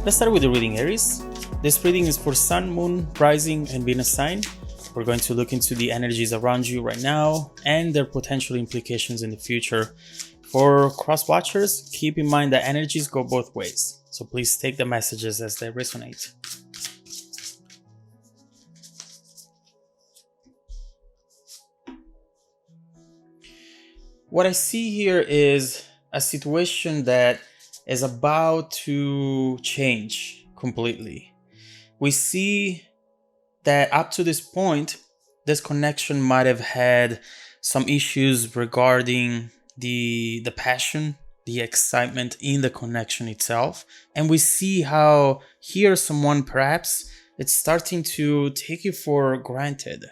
Let's start with the reading, Aries. This reading is for Sun, Moon, Rising, and Venus sign. We're going to look into the energies around you right now and their potential implications in the future. For cross watchers, keep in mind that energies go both ways, so please take the messages as they resonate. What I see here is a situation that is about to change completely. We see that up to this point, this connection might have had some issues regarding the passion, the excitement in the connection itself. And we see how here someone perhaps it's starting to take it for granted.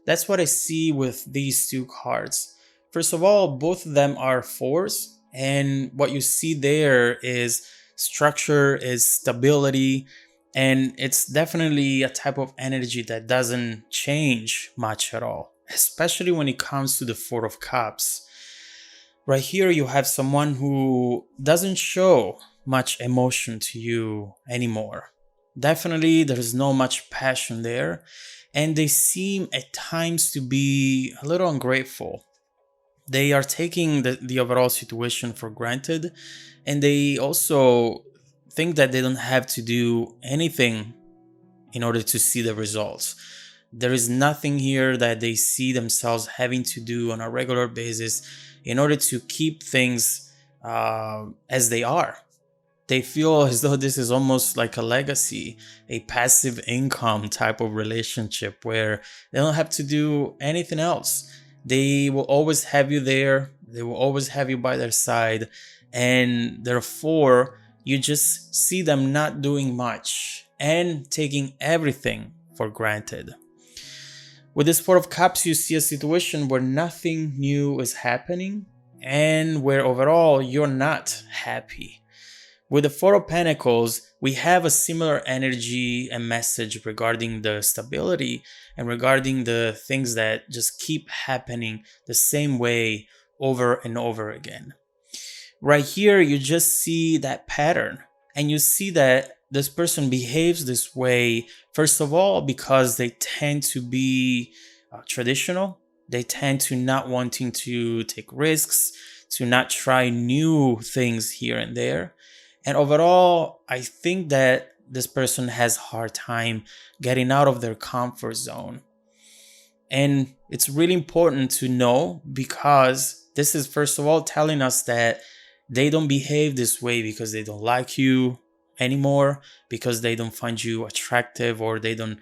That's what I see with these two cards. First of all, both of them are fours, and what you see there is structure, is stability, and it's definitely a type of energy that doesn't change much at all, especially when it comes to the Four of Cups. Right here, you have someone who doesn't show much emotion to you anymore. Definitely, there's no much passion there, and they seem at times to be a little ungrateful. They are taking the overall situation for granted, and they also think that they don't have to do anything in order to see the results. There is nothing here that they see themselves having to do on a regular basis in order to keep things as they are. They feel as though this is almost like a legacy, a passive income type of relationship where they don't have to do anything else. They will always have you there. They will always have you by their side. And therefore, you just see them not doing much and taking everything for granted. With this Four of Cups, you see a situation where nothing new is happening and where overall you're not happy. With the Four of Pentacles, we have a similar energy and message regarding the stability and regarding the things that just keep happening the same way over and over again. Right here, you just see that pattern, and you see that this person behaves this way, first of all, because they tend to be traditional. They tend to not wanting to take risks, to not try new things here and there. And overall, I think that this person has a hard time getting out of their comfort zone. And it's really important to know, because this is first of all telling us that they don't behave this way because they don't like you anymore, because they don't find you attractive, or they don't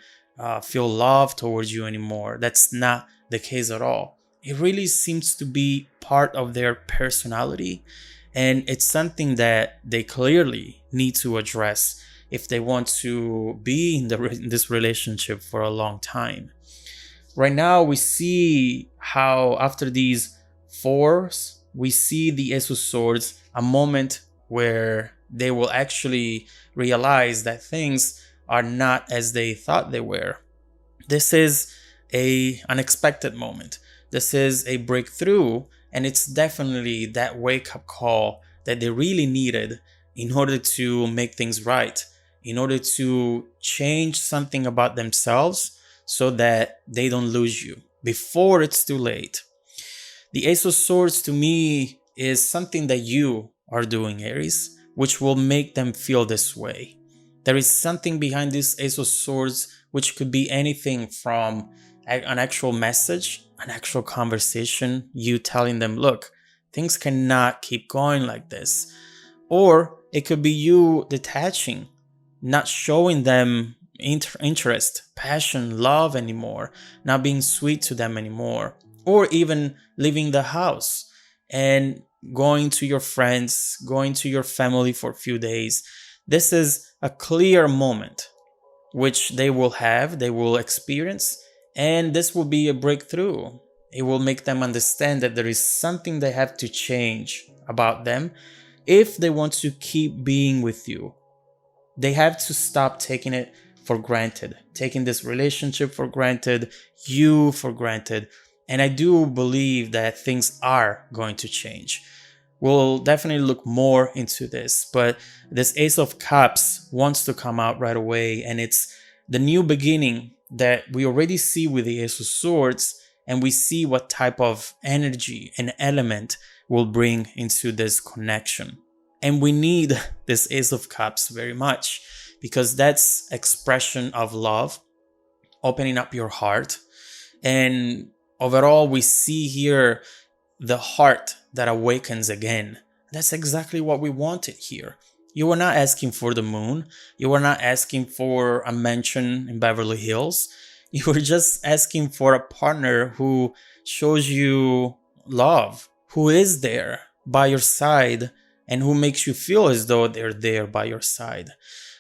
feel love towards you anymore. That's not the case at all. It really seems to be part of their personality. And it's something that they clearly need to address if they want to be in this relationship for a long time. Right now, we see how after these fours, we see the Ace of Swords, a moment where they will actually realize that things are not as they thought they were. This is an unexpected moment. This is a breakthrough. And it's definitely that wake-up call that they really needed in order to make things right, in order to change something about themselves so that they don't lose you before it's too late. The Ace of Swords to me is something that you are doing, Aries, which will make them feel this way. There is something behind this Ace of Swords, which could be anything from an actual message, an actual conversation, you telling them, look, things cannot keep going like this. Or it could be you detaching, not showing them interest, passion, love anymore, not being sweet to them anymore, or even leaving the house and going to your friends, going to your family for a few days. This is a clear moment which they will experience. And this will be a breakthrough. It will make them understand that there is something they have to change about them if they want to keep being with you. They have to stop taking it for granted, taking this relationship for granted, you for granted. And I do believe that things are going to change. We'll definitely look more into this, but this Ace of Cups wants to come out right away, and it's the new beginning that we already see with the Ace of Swords, and we see what type of energy and element will bring into this connection. And we need this Ace of Cups very much, because that's expression of love, opening up your heart. And overall, we see here the heart that awakens again. That's exactly what we wanted here. You were not asking for the moon. You were not asking for a mansion in Beverly Hills. You were just asking for a partner who shows you love, who is there by your side, and who makes you feel as though they're there by your side.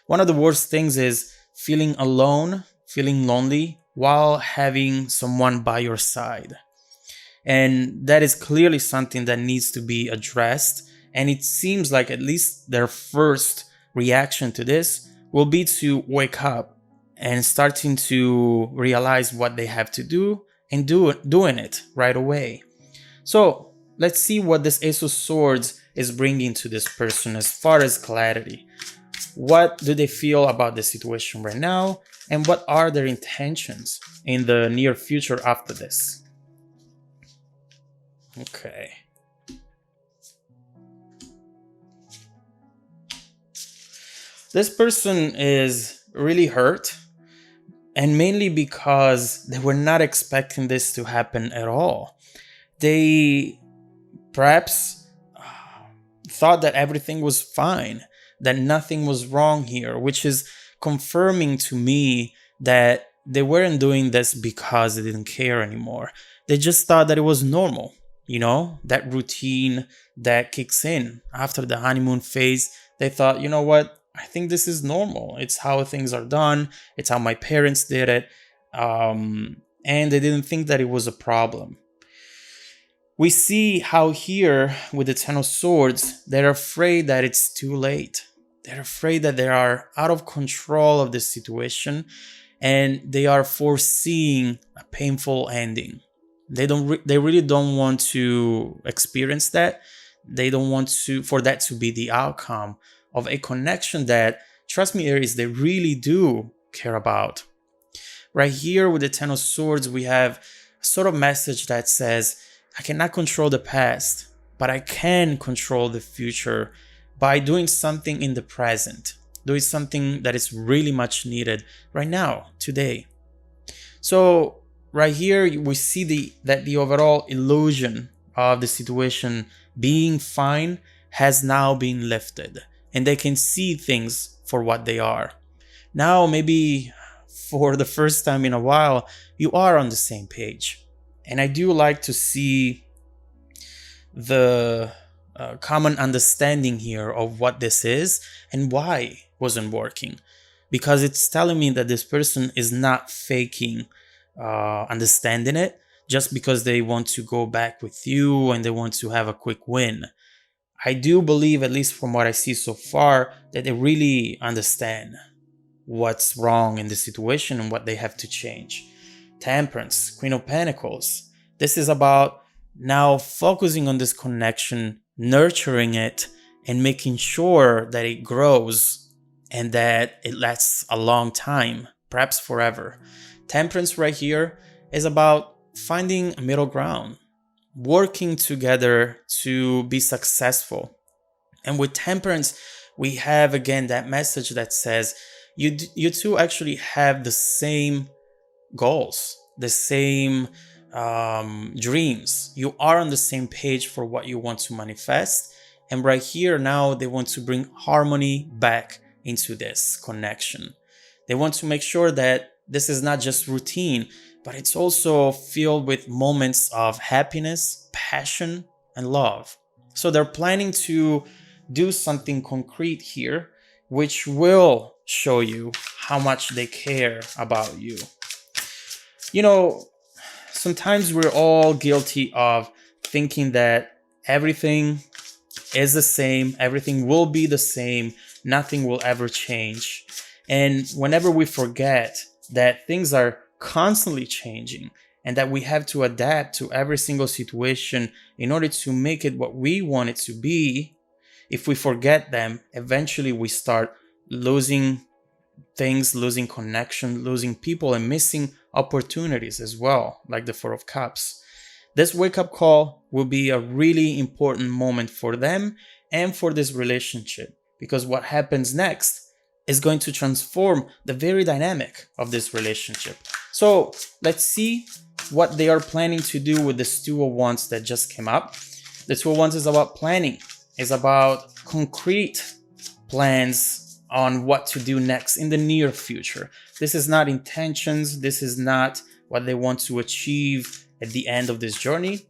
One of the worst things is feeling alone, feeling lonely while having someone by your side. And that is clearly something that needs to be addressed. And it seems like at least their first reaction to this will be to wake up and starting to realize what they have to do and doing it right away. So let's see what this Ace of Swords is bringing to this person as far as clarity. What do they feel about the situation right now? And what are their intentions in the near future after this? Okay. This person is really hurt, and mainly because they were not expecting this to happen at all. They perhaps thought that everything was fine, that nothing was wrong here, which is confirming to me that they weren't doing this because they didn't care anymore. They just thought that it was normal. You know, that routine that kicks in after the honeymoon phase. They thought, you know what? I think this is normal. It's how things are done. It's how my parents did it. And they didn't think that it was a problem. We see how here with the Ten of Swords, they're afraid that it's too late. They're afraid that they are out of control of the situation, and they are foreseeing a painful ending. They really don't want to experience that. They don't want for that to be the outcome of a connection that, trust me, Aries, they really do care about. Right here with the Ten of Swords, we have a sort of message that says, I cannot control the past, but I can control the future by doing something in the present, doing something that is really much needed right now, today. So right here, we see that the overall illusion of the situation being fine has now been lifted, and they can see things for what they are. Now, maybe for the first time in a while, you are on the same page. And I do like to see the common understanding here of what this is and why it wasn't working. Because it's telling me that this person is not faking understanding it just because they want to go back with you and they want to have a quick win. I do believe, at least from what I see so far, that they really understand what's wrong in the situation and what they have to change. Temperance, Queen of Pentacles. This is about now focusing on this connection, nurturing it, and making sure that it grows and that it lasts a long time, perhaps forever. Temperance right here is about finding a middle ground, working together to be successful. And with Temperance, we have again that message that says you two actually have the same goals, the same dreams. You are on the same page for what you want to manifest. And right here now, they want to bring harmony back into this connection. They want to make sure that this is not just routine, but it's also filled with moments of happiness, passion, and love. So they're planning to do something concrete here, which will show you how much they care about you. You know, sometimes we're all guilty of thinking that everything is the same, everything will be the same, nothing will ever change. And whenever we forget that things are constantly changing and that we have to adapt to every single situation in order to make it what we want it to be, if we forget them, eventually we start losing things, losing connection, losing people, and missing opportunities as well, like the Four of Cups. This wake-up call will be a really important moment for them and for this relationship, because what happens next is going to transform the very dynamic of this relationship. So let's see what they are planning to do with this Two of Wands that just came up. The Two of Wands is about planning, is about concrete plans on what to do next in the near future. This is not intentions. This is not what they want to achieve at the end of this journey.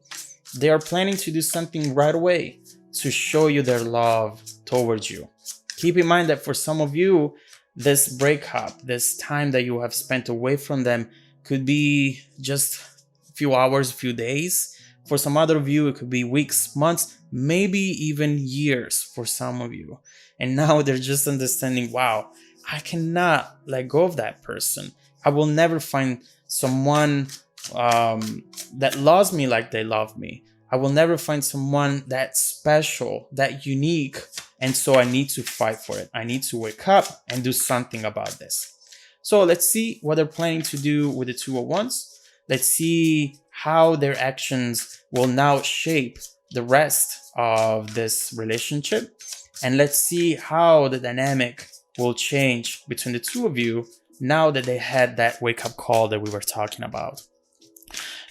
They are planning to do something right away to show you their love towards you. Keep in mind that for some of you, this breakup, this time that you have spent away from them could be just a few hours, a few days. For some other of you, it could be weeks, months, maybe even years for some of you. And now they're just understanding, wow, I cannot let go of that person. I will never find someone that loves me like they love me. I will never find someone that special, that unique. And so I need to fight for it. I need to wake up and do something about this. So let's see what they're planning to do with the Two of Wands. Let's see how their actions will now shape the rest of this relationship. And let's see how the dynamic will change between the two of you now that they had that wake-up call that we were talking about.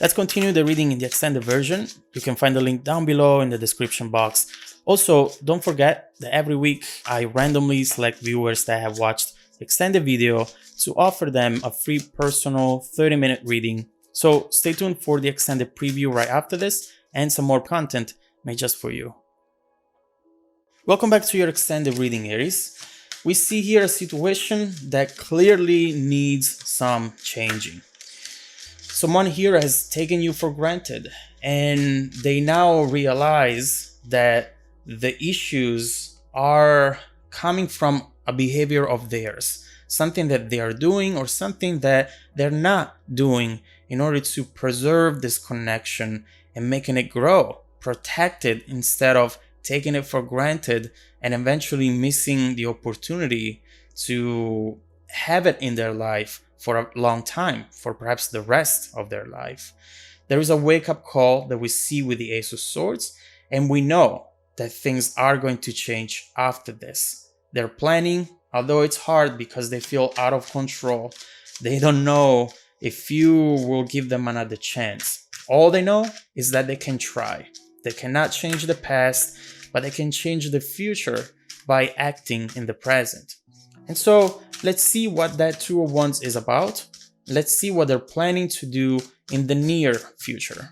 Let's continue the reading in the extended version. You can find the link down below in the description box. Also, don't forget that every week I randomly select viewers that have watched the extended video to offer them a free personal 30-minute reading. So stay tuned for the extended preview right after this and some more content made just for you. Welcome back to your extended reading, Aries. We see here a situation that clearly needs some changing. Someone here has taken you for granted, and they now realize that the issues are coming from a behavior of theirs, something that they are doing or something that they're not doing in order to preserve this connection and making it grow, protect it instead of taking it for granted and eventually missing the opportunity to have it in their life for a long time, for perhaps the rest of their life. There is a wake-up call that we see with the Ace of Swords, and we know that things are going to change after this. They're planning, although it's hard because they feel out of control. They don't know if you will give them another chance. All they know is that they can try. They cannot change the past, but they can change the future by acting in the present. And so let's see what that Two of Wands is about. Let's see what they're planning to do in the near future.